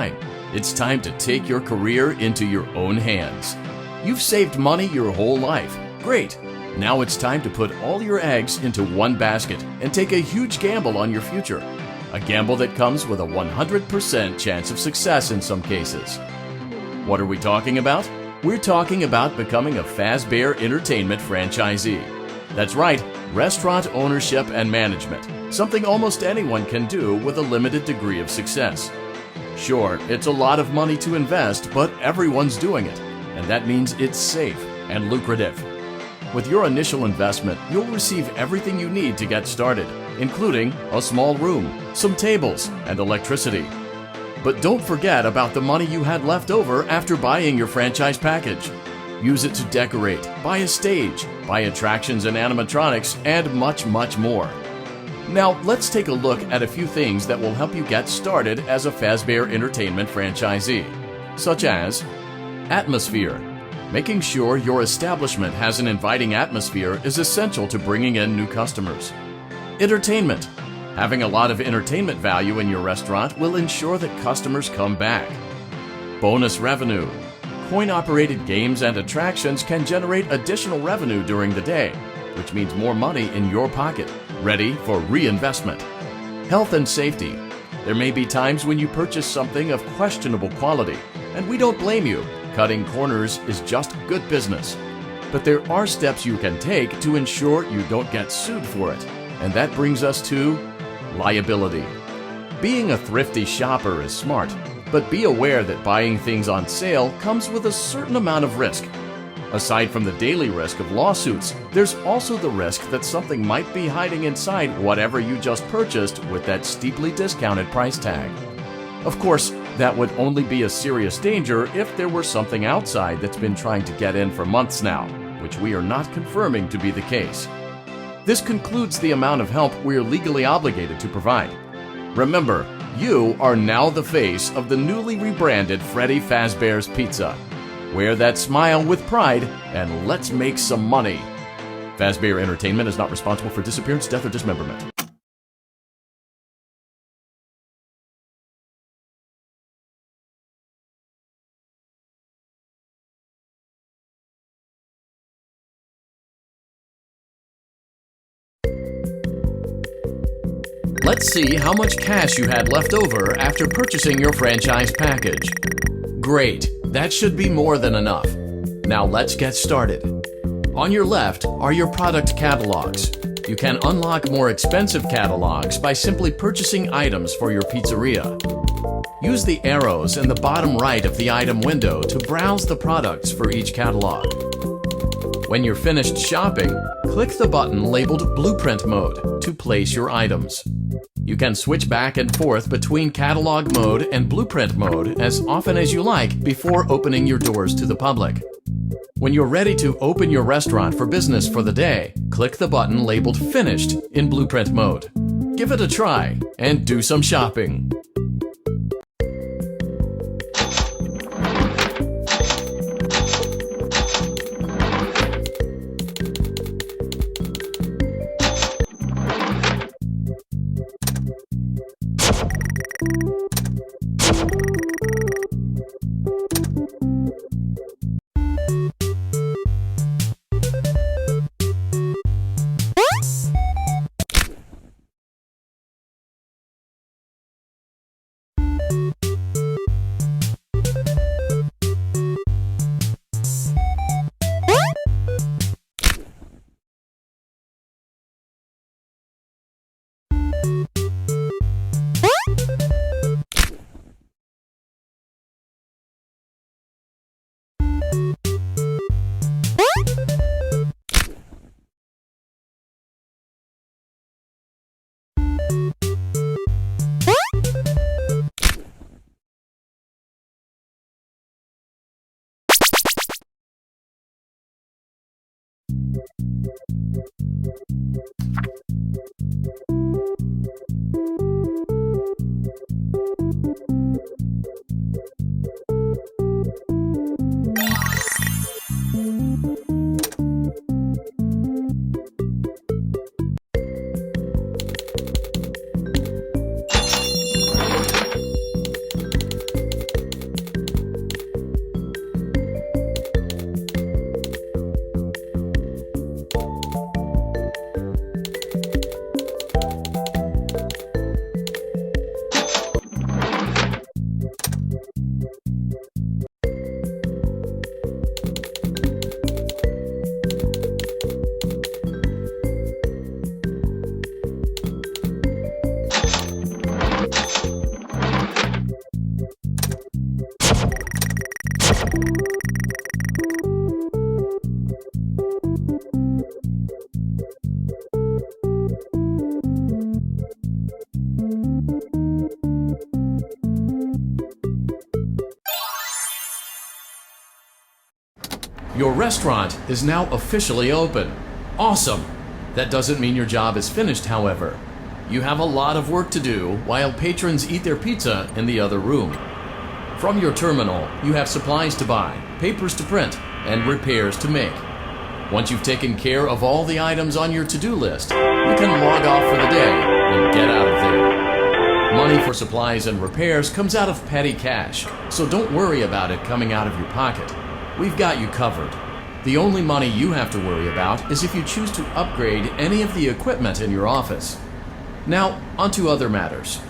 time. It's time to take your career into your own hands. You've saved money your whole life. Great! Now it's time to put all your eggs into one basket and take a huge gamble on your future. A gamble that comes with a 100% chance of success in some cases. What are we talking about? We're talking about becoming a Fazbear Entertainment franchisee. That's right, restaurant ownership and management, something almost anyone can do with a limited degree of success. Sure, it's a lot of money to invest, but everyone's doing it, and that means it's safe and lucrative. With your initial investment, you'll receive everything you need to get started, including a small room, some tables, and electricity. But don't forget about the money you had left over after buying your franchise package. Use it to decorate, buy a stage, buy attractions and animatronics, and much, much more. Now, let's take a look at a few things that will help you get started as a Fazbear Entertainment franchisee, such as atmosphere. Making sure your establishment has an inviting atmosphere is essential to bringing in new customers. Entertainment. Having a lot of entertainment value in your restaurant will ensure that customers come back. Bonus revenue. Coin-operated games and attractions can generate additional revenue during the day, which means more money in your pocket, ready for reinvestment. Health and safety. There may be times when you purchase something of questionable quality, and we don't blame you. Cutting corners is just good business. But there are steps you can take to ensure you don't get sued for it, and that brings us to liability. Being a thrifty shopper is smart, but be aware that buying things on sale comes with a certain amount of risk. Aside from the daily risk of lawsuits, there's also the risk that something might be hiding inside whatever you just purchased with that steeply discounted price tag. Of course, that would only be a serious danger if there were something outside that's been trying to get in for months now, which we are not confirming to be the case. This concludes the amount of help we're legally obligated to provide. Remember, you are now the face of the newly rebranded Freddy Fazbear's Pizza. Wear that smile with pride, and let's make some money. Fazbear Entertainment is not responsible for disappearance, death, or dismemberment. Let's see how much cash you had left over after purchasing your franchise package. Great, that should be more than enough. Now let's get started. On your left are your product catalogs. You can unlock more expensive catalogs by simply purchasing items for your pizzeria. Use the arrows in the bottom right of the item window to browse the products for each catalog. When you're finished shopping, click the button labeled Blueprint Mode to place your items. You can switch back and forth between Catalog Mode and Blueprint Mode as often as you like before opening your doors to the public. When you're ready to open your restaurant for business for the day, click the button labeled Finished in Blueprint Mode. Give it a try and do some shopping. Your restaurant is now officially open. Awesome! That doesn't mean your job is finished, however. You have a lot of work to do while patrons eat their pizza in the other room. From your terminal, you have supplies to buy, papers to print, and repairs to make. Once you've taken care of all the items on your to-do list, you can log off for the day and get out of there. Money for supplies and repairs comes out of petty cash, so don't worry about it coming out of your pocket. We've got you covered. The only money you have to worry about is if you choose to upgrade any of the equipment in your office. Now, onto other matters.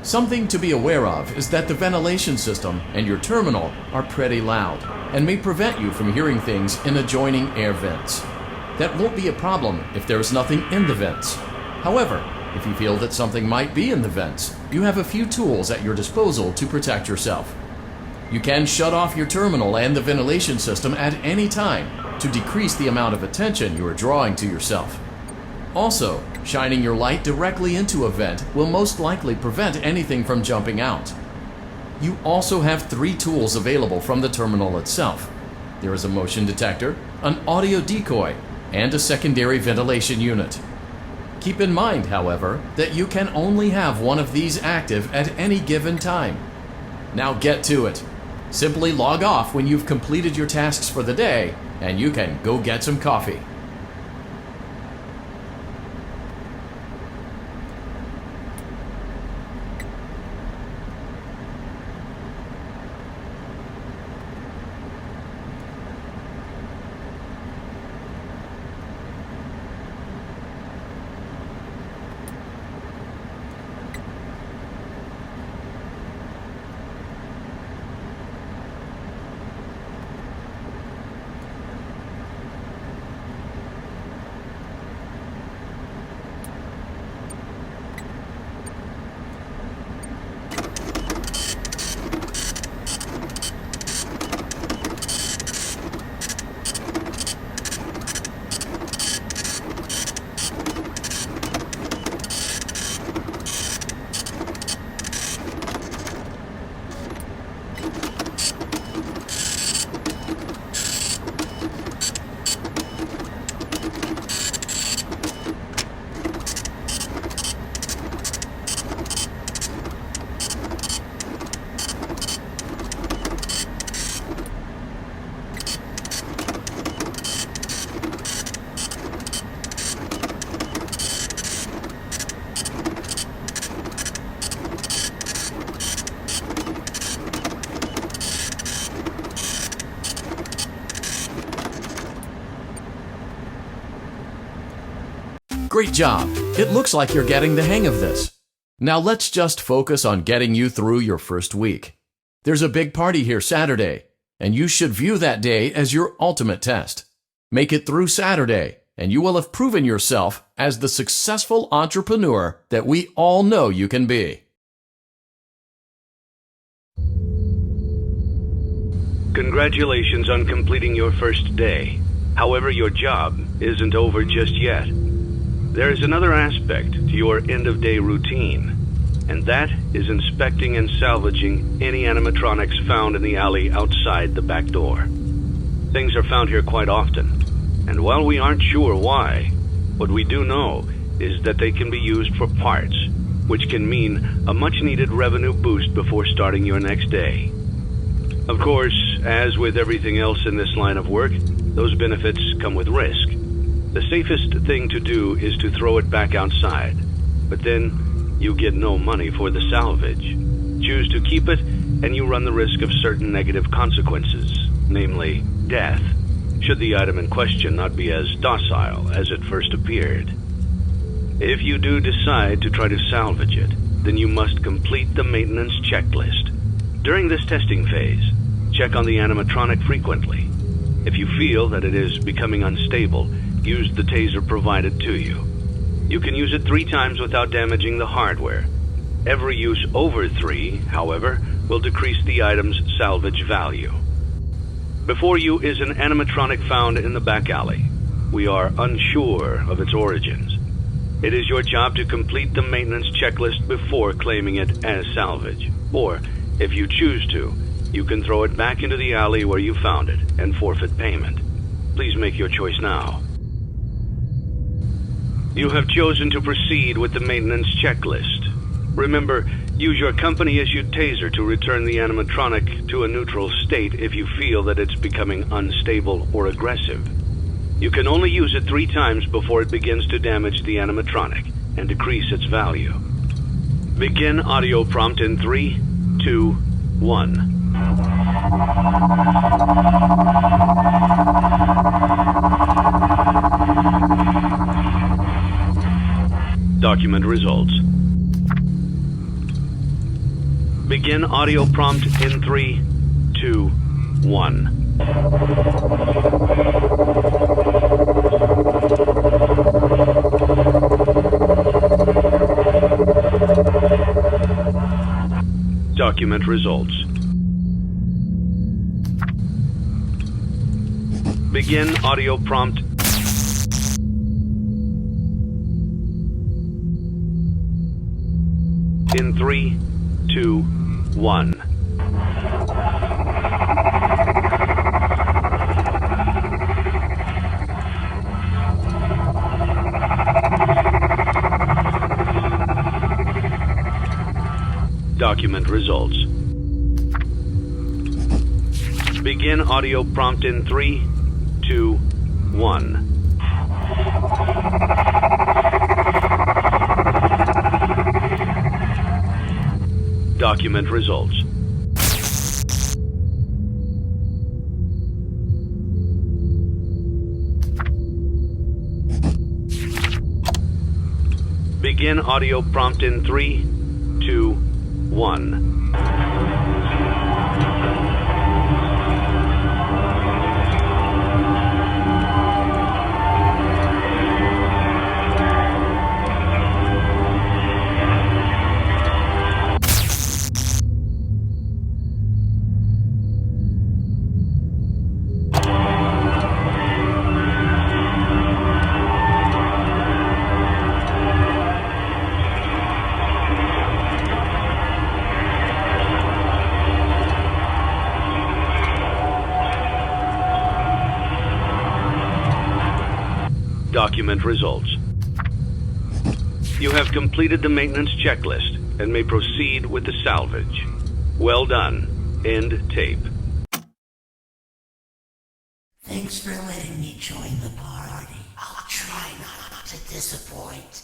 Something to be aware of is that the ventilation system and your terminal are pretty loud and may prevent you from hearing things in adjoining air vents. That won't be a problem if there is nothing in the vents. However, if you feel that something might be in the vents, you have a few tools at your disposal to protect yourself. You can shut off your terminal and the ventilation system at any time to decrease the amount of attention you are drawing to yourself. Also, shining your light directly into a vent will most likely prevent anything from jumping out. You also have 3 tools available from the terminal itself. There is a motion detector, an audio decoy, and a secondary ventilation unit. Keep in mind, however, that you can only have one of these active at any given time. Now get to it. Simply log off when you've completed your tasks for the day, and you can go get some coffee. Great job! It looks like you're getting the hang of this. Now let's just focus on getting you through your first week. There's a big party here Saturday, and you should view that day as your ultimate test. Make it through Saturday, and you will have proven yourself as the successful entrepreneur that we all know you can be. Congratulations on completing your first day. However, your job isn't over just yet. There is another aspect to your end-of-day routine, and that is inspecting and salvaging any animatronics found in the alley outside the back door. Things are found here quite often, and while we aren't sure why, what we do know is that they can be used for parts, which can mean a much-needed revenue boost before starting your next day. Of course, as with everything else in this line of work, those benefits come with risk. The safest thing to do is to throw it back outside, but then you get no money for the salvage. Choose to keep it, and you run the risk of certain negative consequences, namely death, should the item in question not be as docile as it first appeared. If you do decide to try to salvage it, then you must complete the maintenance checklist. During this testing phase, check on the animatronic frequently. If you feel that it is becoming unstable, use the taser provided to you. You can use it 3 times without damaging the hardware. Every use over 3, however, will decrease the item's salvage value. Before you is an animatronic found in the back alley. We are unsure of its origins. It is your job to complete the maintenance checklist before claiming it as salvage. Or, if you choose to, you can throw it back into the alley where you found it and forfeit payment. Please make your choice now. You have chosen to proceed with the maintenance checklist. Remember, use your company-issued taser to return the animatronic to a neutral state if you feel that it's becoming unstable or aggressive. You can only use it 3 times before it begins to damage the animatronic and decrease its value. Begin audio prompt in 3, 2, 1. Document results. Begin audio prompt in 3, 2, 1. Document results. Begin audio prompt. In 3, 2, 1. Document results. Begin audio prompt in 3, 2, 1. Document results. Begin audio prompt in 3, 2, 1. Document results. You have completed the maintenance checklist and may proceed with the salvage. Well done. End tape. Thanks for letting me join the party. I'll try not to disappoint.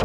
Oh,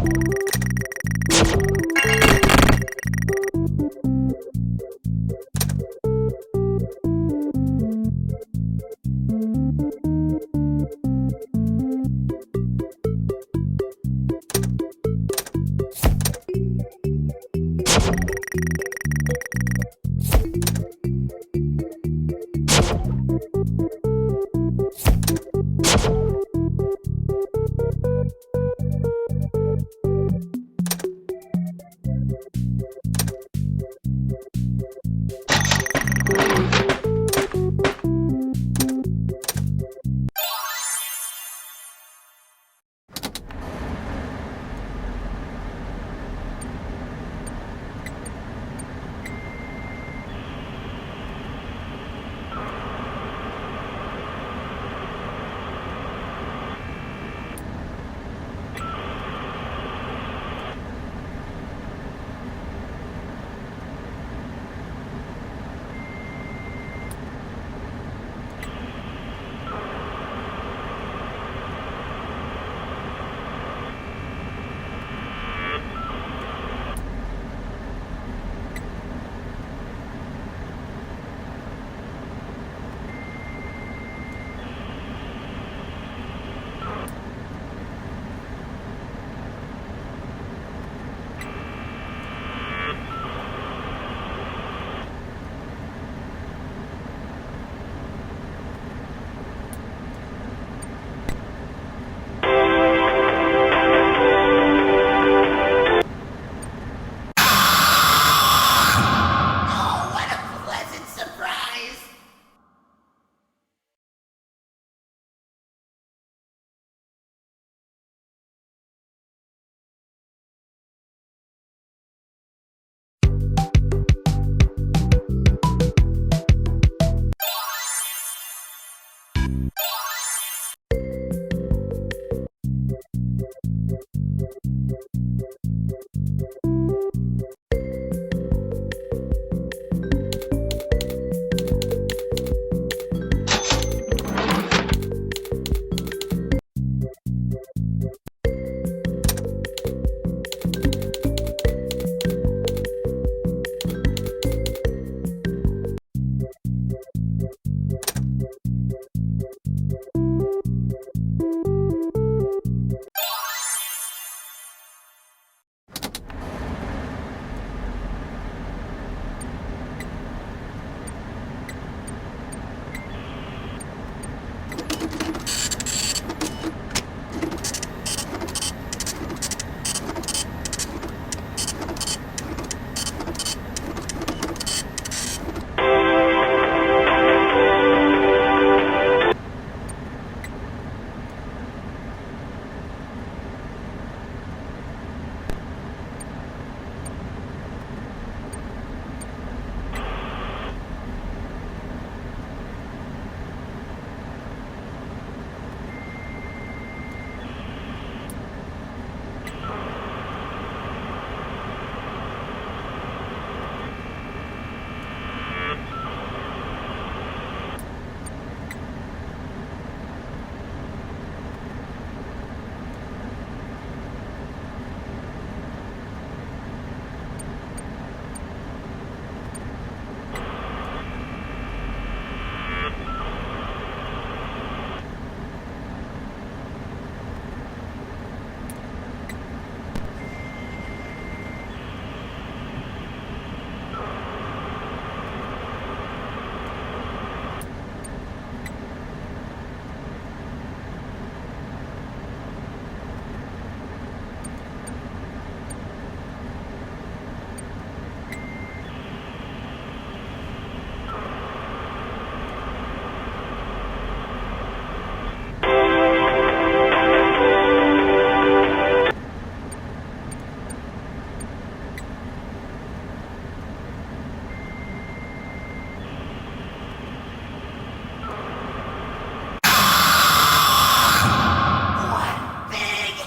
what a pleasant surprise!